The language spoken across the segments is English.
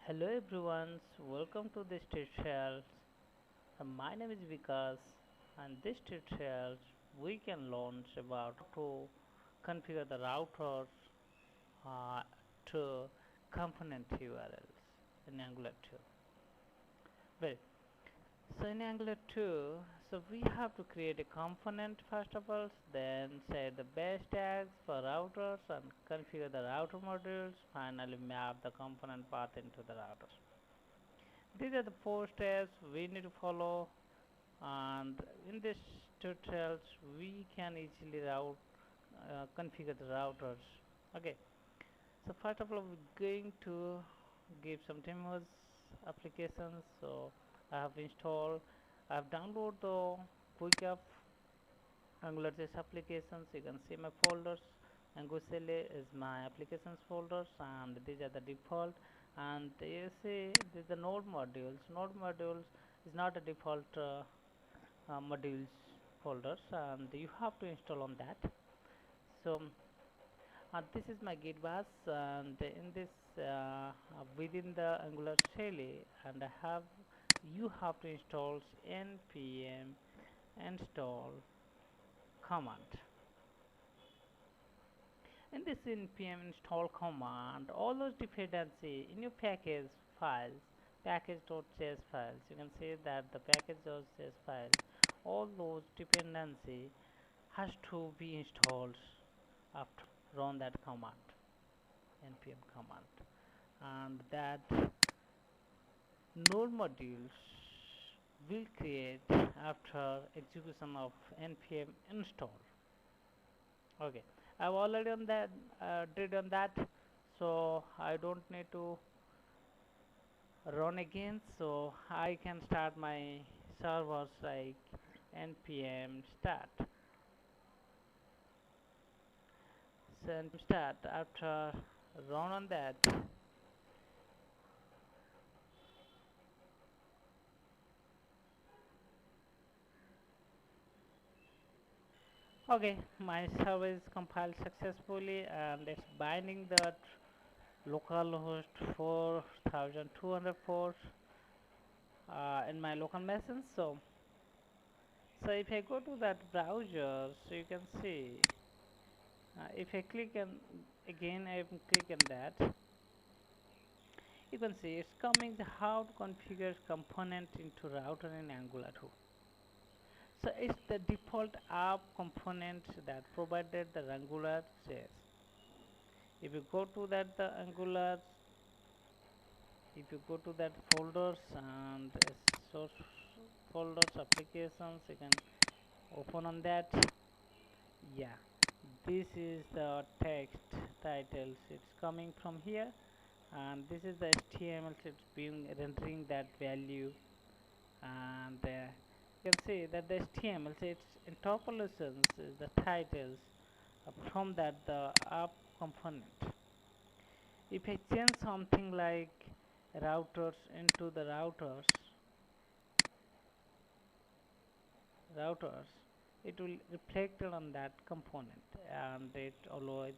Hello everyone, welcome to this tutorial. My name is Vikas, and this tutorial we can learn about how to configure the router uh, to component URLs in Angular 2. Well, so in Angular 2, so we have to create a component first of all, then set the base tags for routers and configure the router modules, finally map the component path into the routers. These are the four steps we need to follow, and in this tutorials we can easily configure the routers. Okay, so first of all we're going to give some demos applications. So I have downloaded the quick app angular.js applications. You can see my folders. Angular is my applications folders, and these are the default. And you see these are the node modules is not a default modules folders, and you have to install on that. So this is my git bus, and in this within the angular shell, and I have you have to install npm install command. In this npm install command, all those dependency in your package files, package.js files, you can see that the package.js files, all those dependency has to be installed after run that command, npm command, and that node modules will create after execution of npm install. Okay, I've already on that did on that, so I don't need to run again. So I can start my servers like npm start. So npm start after run on that. Okay, my server is compiled successfully, and it's binding the localhost 4204 in my local machine. So if I go to that browser, so you can see if I click on again, I click on that, you can see it's coming the how to configure component into router in Angular 2. So it's the default app component that provided the Angular JS. If you go to that the Angular, if you go to that folders and source folders applications, you can open on that. Yeah, this is the text titles, it's coming from here, and this is the HTML, it's being rendering that value. And you can see that the HTML, so it's interpolations is the titles from that the app component. If I change something like routers into the routers, it will reflect on that component, and it always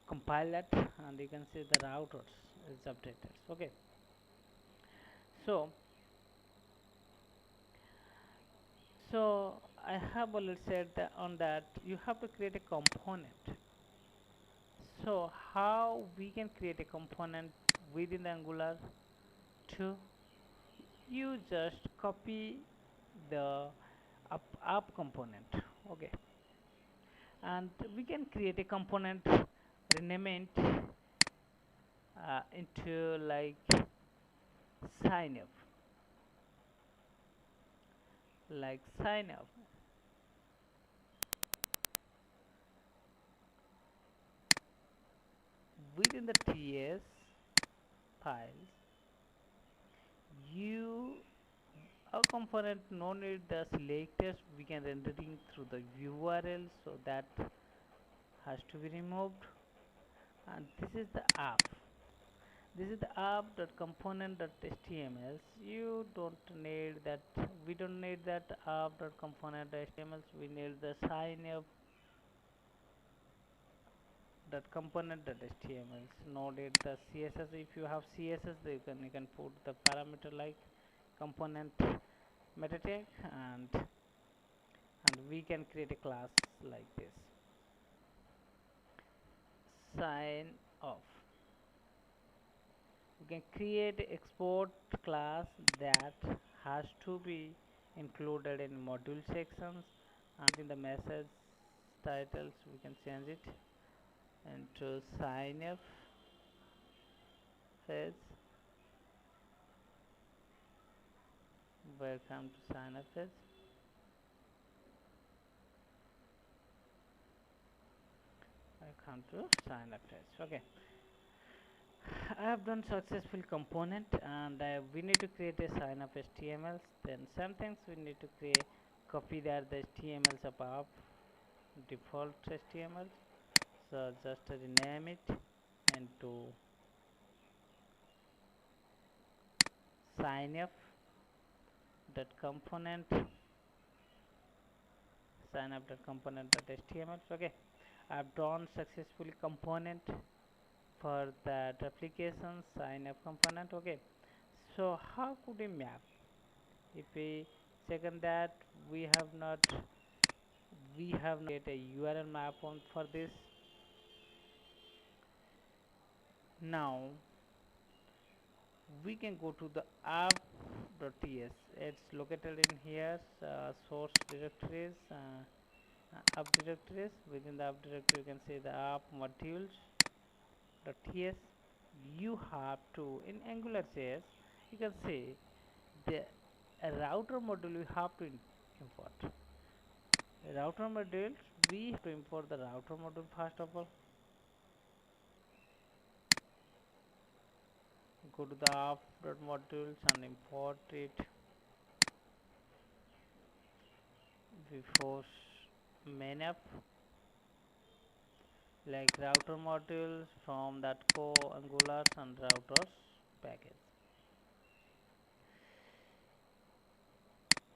compile that, and you can see the routers is updated. Okay, so I have already said that on that you have to create a component. So how we can create a component within the Angular 2? You just copy the app component. Okay, and we can create a component, rename it into like sign up, like sign up. Within the TS files, you our component no need the selectors, we can rendering through the URL, so that has to be removed. And this is the app, this is the app.component.html. You don't need that, we don't need that app.component.html. We need the sign up that component that HTML. No need the CSS. If you have CSS, then you can put the parameter like component meta tag, and we can create a class like this. Sign off. We can create export class that has to be included in module sections, and in the message titles we can change it into sign up page. Welcome to sign up page. Welcome to sign up page. Okay, I have done successful component, and we need to create a sign up HTML. Then some things we need to create, copy that the HTMLs above default HTML. So just rename it into sign up that component, sign up that component HTML. Okay, I've done successfully component for that application sign up component. Okay, so how could we map? If we check on that, we have not create a URL map on for this. Now we can go to the app.ts. It's located in here, source directories, app directories. Within the app directory, you can see the app modules.ts. You have to, in Angular JS, you can see the router module you have to import. Router modules, we have to import the router module first of all. Go to the app.modules and import it before main app, like router modules from that angular and routers package.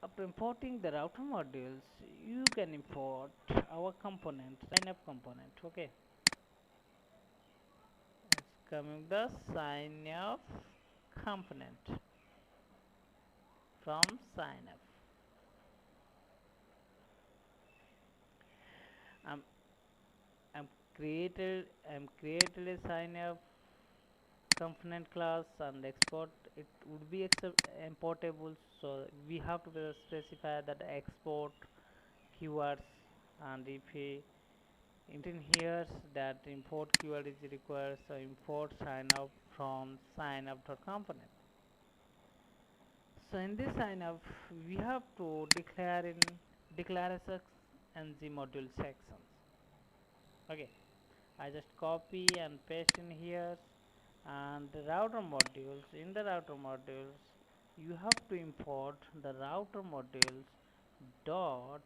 After importing the router modules, you can import our component, sign up component. Okay, it's coming the sign up component from sign up. I'm I'm created a sign up component class and export. It would be importable, so we have to specify that export keywords, and if we in here that import keyword is required, so import sign up from sign up component. So in this sign up we have to declare and the module sections. Okay, I just copy and paste in here, and the router modules, in the router modules you have to import the router modules dot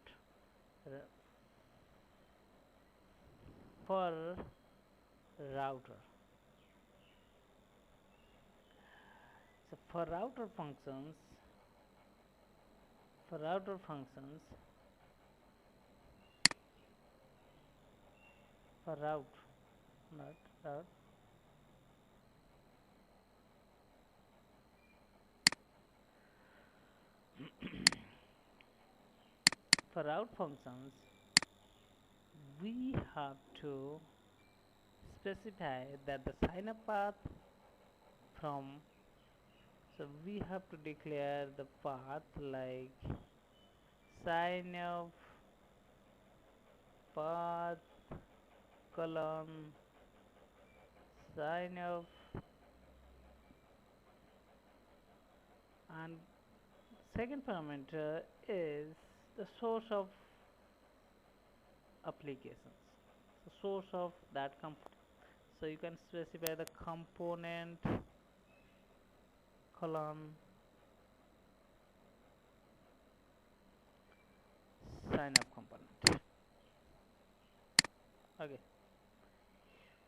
for router. So for router functions, for route, not route, for route functions we have to specify that the sign up path from, so we have to declare the path like sign up path colon sign up, and second parameter is the source of applications, the source of that component. So you can specify the component colon sign up component. Okay,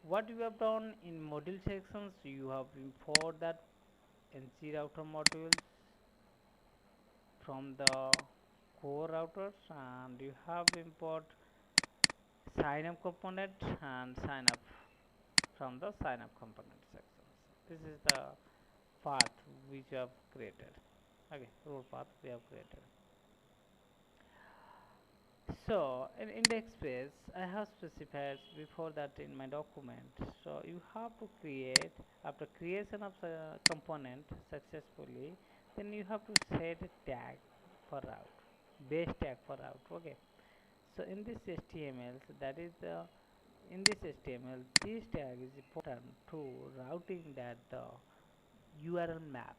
what you have done in module sections, you have import that ng router modules from the core routers, and you have import sign up component and sign up from the sign up component sections. This is the path which we have created. Okay, route path we have created. So in index page I have specified before that in my document. So you have to create, after creation of the component successfully, then you have to set a tag for route, base tag for route. Okay, so in this HTML, so that is the in this HTML, this tag is important to routing that the URL map.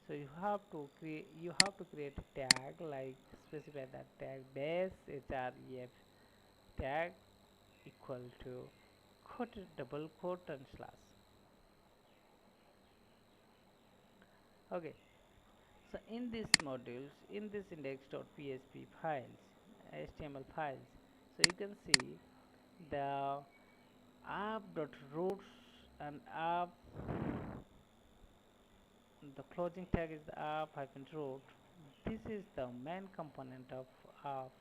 So you have to create a tag, like specify that tag base href tag equal to quote, double quote and slash. Okay, so in these modules, in this index.php files, HTML files, so you can see the app.routes and app, the closing tag is the app hyphen root. This is the main component of app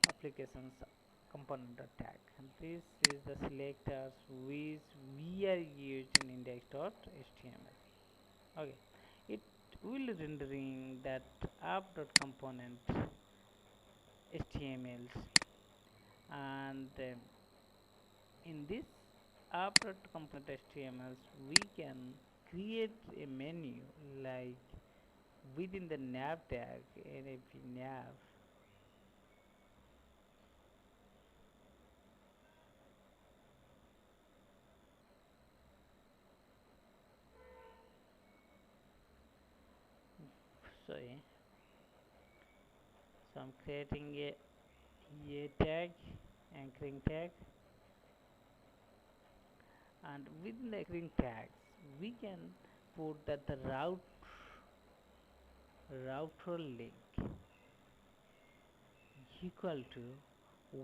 applications component tag. And this is the selectors which we are using in index.html. Okay, it will rendering that app.component htmls, and in this app.component htmls we can create a menu, like within the nav tag, navv nav. Sorry, so I'm creating a tag, anchoring tag, and within the anchoring tags we can put that the router link equal to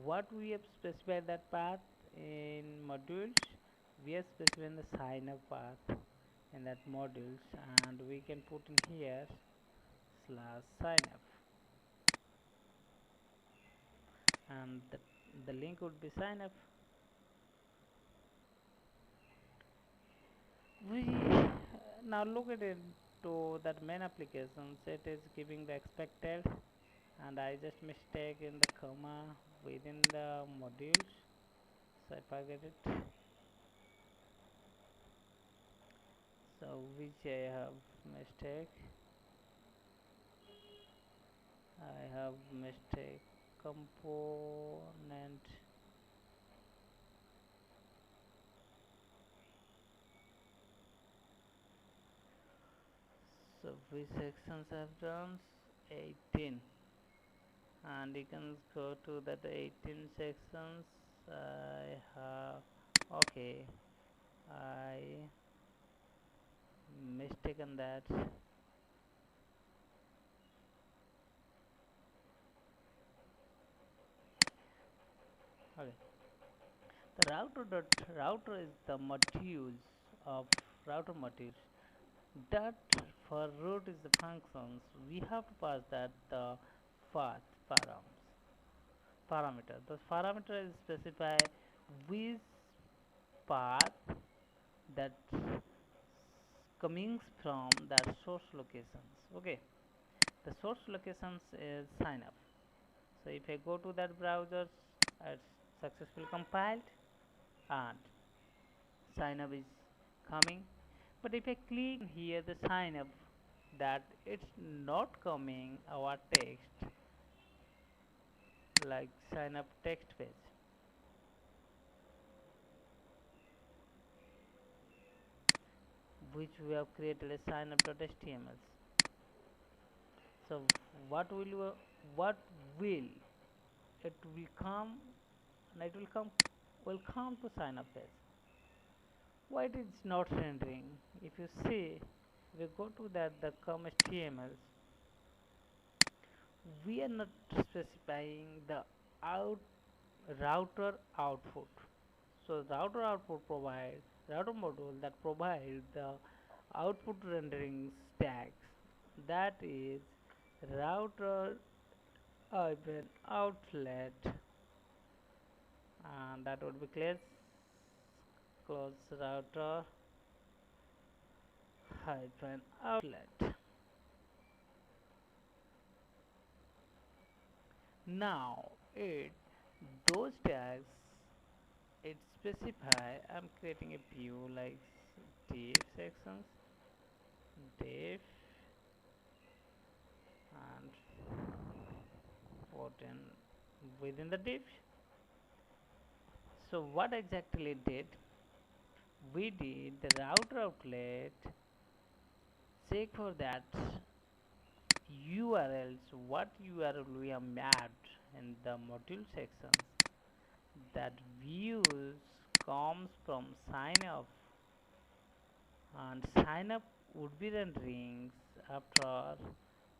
what we have specified that path in modules. We have specified the sign up path in that modules, and we can put in here slash sign up, and the link would be sign up. We now look at it to that main applications. It is giving the expected, and I just mistake in the comma within the modules, so I forget it. So which I have mistake, I have mistake component. So which sections I've done? 18, and you can go to that 18 sections. I have, okay, I mistaken that. Okay, the router is the modules of router modules that for root is the functions. We have to pass that the path parameter. Those parameter is specify which path that coming from that source locations. Okay, the source locations is sign up. So if I go to that browser, it's successfully compiled and sign up is coming. But if I click here the sign up, that it's not coming our text, like sign up text page, which we have created a sign up.html. So what will it will come, and it will come to sign up page. Why it is not rendering? If you see, we go to that the com html, we are not specifying the out router output. So router output provide router module that provide the output rendering stacks, that is router hyphen outlet, and that would be class close router hyphen outlet. Now it those tags it specify I'm creating a view like div sections, div, and put in within the div. So what exactly did we did the router outlet check for that URLs what URL we have mapped in the module sections that views comes from sign up, and sign up would be renderings after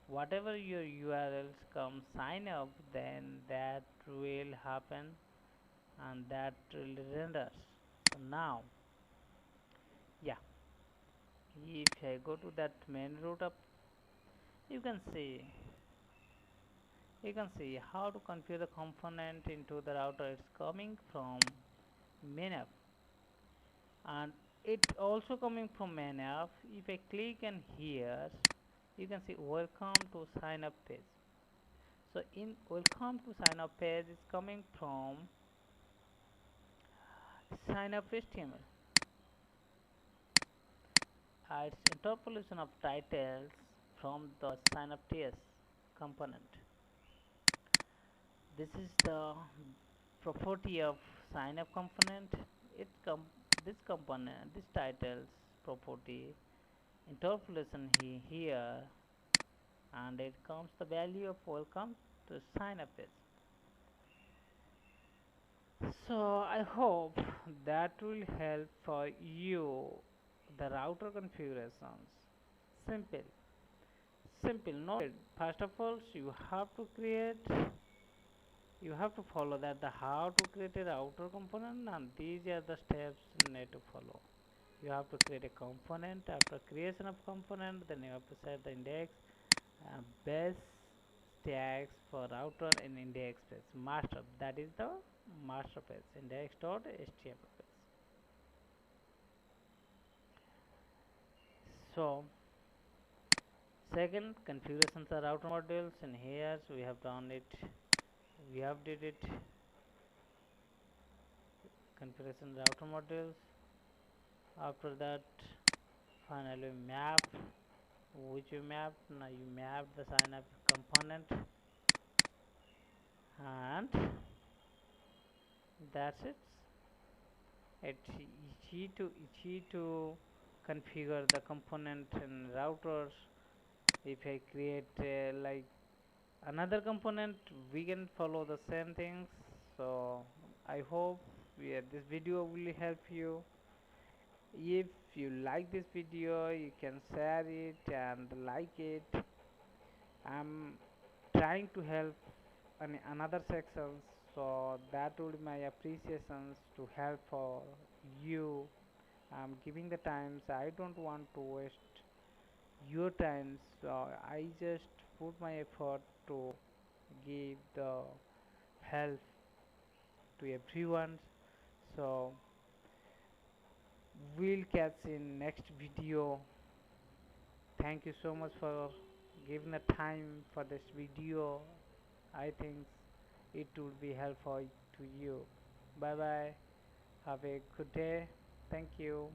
whatever your URLs come sign up, then that will happen and that will render. So now, yeah, if I go to that main route up, you can see how to configure the component into the router. It's coming from main app, and it also coming from main app. If I click on here, you can see welcome to sign up page. So in welcome to sign up page is coming from sign up HTML. It's interpolation of titles from the sign up TS component. This is the property of sign up component. This component, this titles property interpolation here, and it comes the value of welcome to sign up page. So I hope that will help for you the router configurations. Simple, simple. No, first of all, you have to follow that the how to create a router component, and these are the steps you need to follow. You have to create a component. After creation of component, then you have to set the index, base tags for router and index page master. That is the master page index.html page. So second, configurations are router modules, and here we have done it. We have did it. Configuration router modules. After that, finally map, which you map. Now you map the sign up component, and that's it. It's easy to configure the component and routers. If I create like another component, we can follow the same things. So I hope this video will help you. If you like this video, you can share it and like it. I'm trying to help in another sections, so that would be my appreciations to help for you. I'm giving the times. I don't want to waste your time, so I just put my effort to give the help to everyone. So we'll catch in next video. Thank you so much for giving the time for this video. I think it will be helpful to you. Bye bye. Have a good day. Thank you.